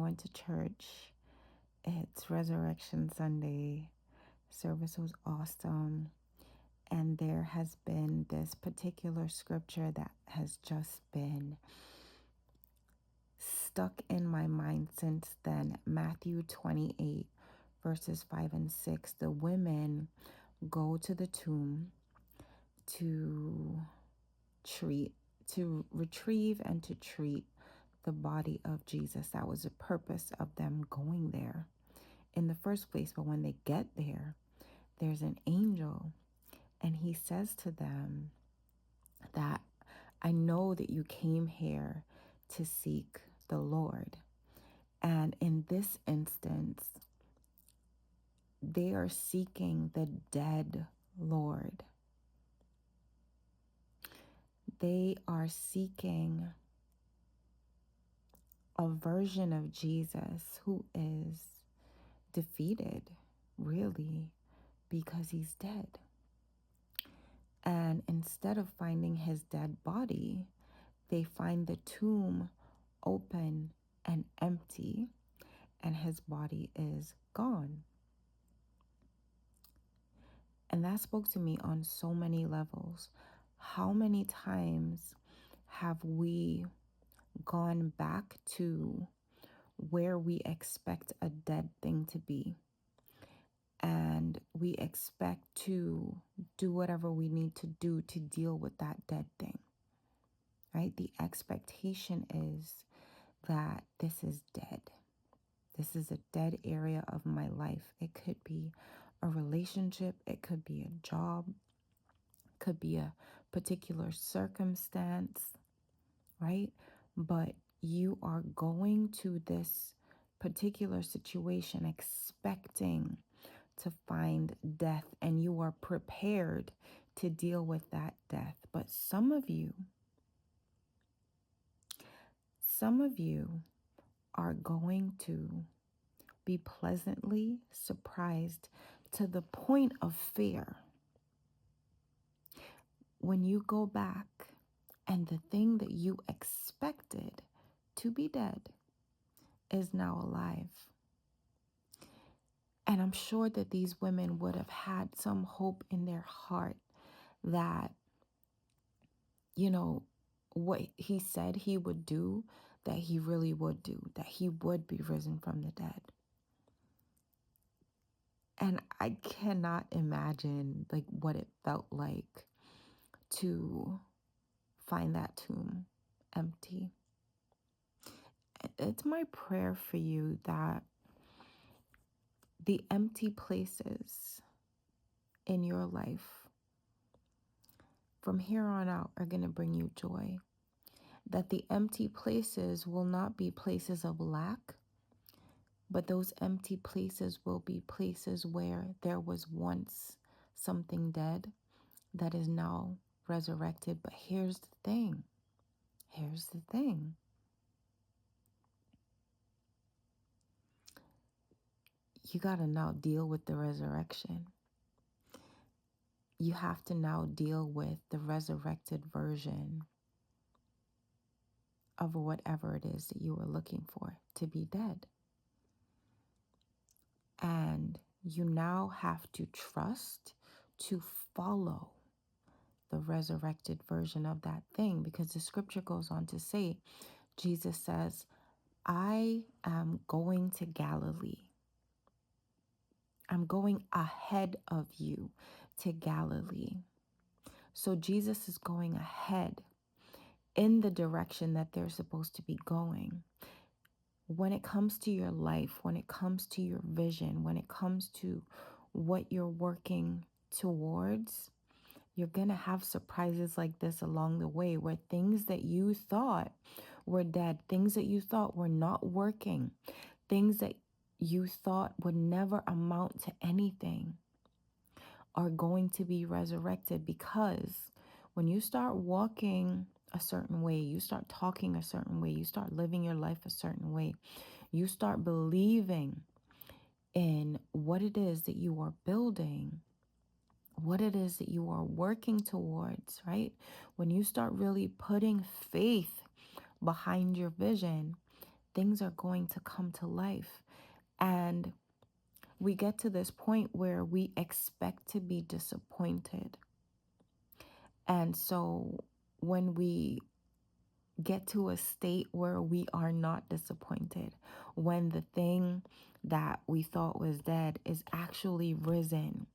went to church. It's Resurrection Sunday. Service was awesome. And there has been this particular scripture that has just been stuck in my mind since then. Matthew 28, verses 5 and 6. The women go to the tomb to retrieve and to treat the body of Jesus. That was the purpose of them going there in the first place. But when they get there, there's an angel, and he says to them that I know that you came here to seek the Lord. And in this instance, they are seeking the dead Lord. They are seeking a version of Jesus who is defeated, really, because he's dead. And instead of finding his dead body, they find the tomb open and empty, and his body is gone. And that spoke to me on so many levels. How many times have we gone back to where we expect a dead thing to be? And we expect to do whatever we need to do to deal with that dead thing, right? The expectation is that this is dead. This is a dead area of my life. It could be a relationship. It could be a job. It could be a particular circumstance, right? But you are going to this particular situation expecting to find death, and you are prepared to deal with that death. But some of you are going to be pleasantly surprised to the point of fear when you go back and the thing that you expected to be dead is now alive. And I'm sure that these women would have had some hope in their heart that, what he said he would do, that he really would do, that he would be risen from the dead. And I cannot imagine what it felt like to find that tomb empty. It's my prayer for you that the empty places in your life from here on out are going to bring you joy. That the empty places will not be places of lack, but those empty places will be places where there was once something dead that is now resurrected. But here's the thing. You got to now deal with the resurrection. You have to now deal with the resurrected version of whatever it is that you were looking for to be dead. And you now have to trust to follow the resurrected version of that thing, because the scripture goes on to say, Jesus says, I am going to Galilee. I'm going ahead of you to Galilee. So Jesus is going ahead in the direction that they're supposed to be going. When it comes to your life, when it comes to your vision, when it comes to what you're working towards, you're going to have surprises like this along the way, where things that you thought were dead, things that you thought were not working, things that you thought would never amount to anything are going to be resurrected. Because when you start walking a certain way, you start talking a certain way, you start living your life a certain way, you start believing in what it is that you are building, what it is that you are working towards, right? When you start really putting faith behind your vision, things are going to come to life. And we get to this point where we expect to be disappointed. And so when we get to a state where we are not disappointed, when the thing that we thought was dead is actually risen,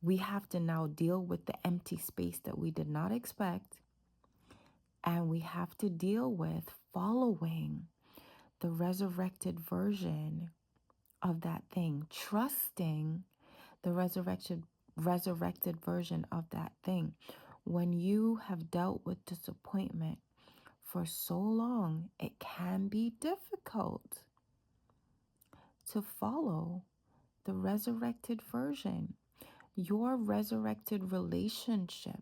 we have to now deal with the empty space that we did not expect. And we have to deal with following the resurrected version of that thing, trusting the resurrected version of that thing. When you have dealt with disappointment for so long, it can be difficult to follow the resurrected version. Your resurrected relationship,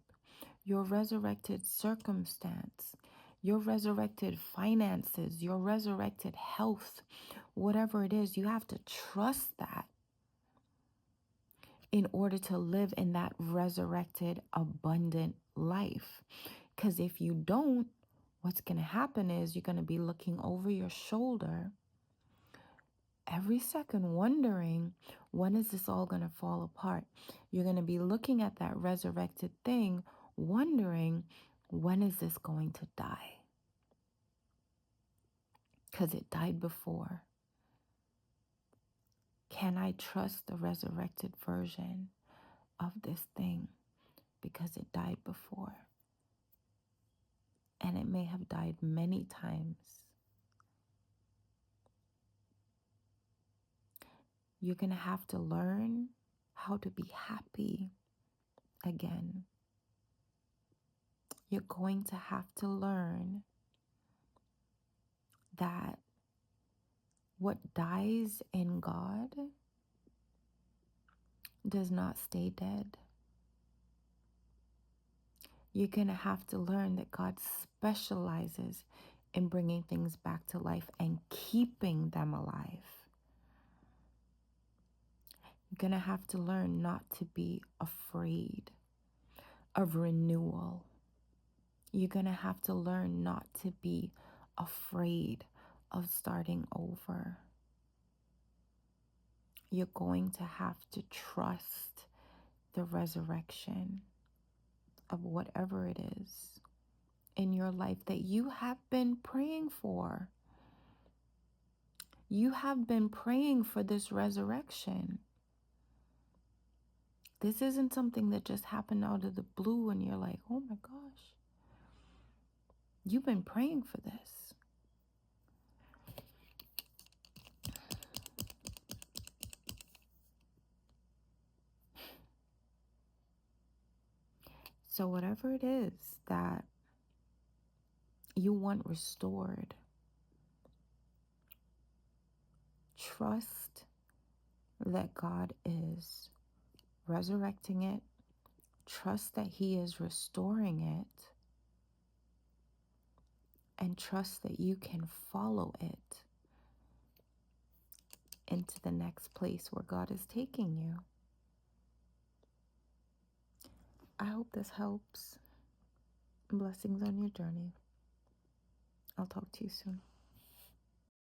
your resurrected circumstance, your resurrected finances, your resurrected health, whatever it is, you have to trust that in order to live in that resurrected, abundant life. Because if you don't, what's going to happen is you're going to be looking over your shoulder every second, wondering, when is this all going to fall apart? You're going to be looking at that resurrected thing, wondering, when is this going to die? Because it died before. Can I trust the resurrected version of this thing? Because it died before. And it may have died many times. You're going to have to learn how to be happy again. You're going to have to learn that what dies in God does not stay dead. You're going to have to learn that God specializes in bringing things back to life and keeping them alive. You're going to have to learn not to be afraid of renewal. You're going to have to learn not to be afraid of starting over. You're going to have to trust the resurrection of whatever it is in your life that you have been praying for. You have been praying for this resurrection. This isn't something that just happened out of the blue and you're like, oh my gosh. You've been praying for this. So whatever it is that you want restored, trust that God is resurrecting it. Trust that He is restoring it. And trust that you can follow it into the next place where God is taking you. I hope this helps. Blessings on your journey. I'll talk to you soon.